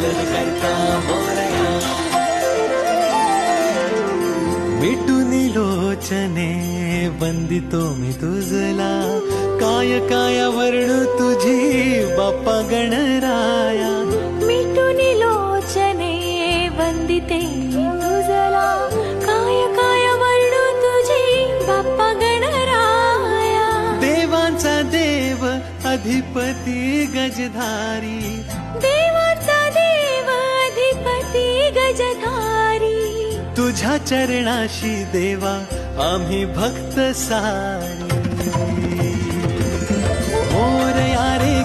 करता मोरया. मिटूनी लोचने वंदितो मी तुझला, काय काय वर्णू तुझी बाप्पा गणराया. मिटूनी लोचने वंदिते तुझला, काय काय वर्णू तुझी बाप्पा गणराया. देवांचा देव अधिपती गजधारी, देवाचा देव अधिपती गजधारी. तुझ्या चरणाशी देवा आम्ही भक्त सारी.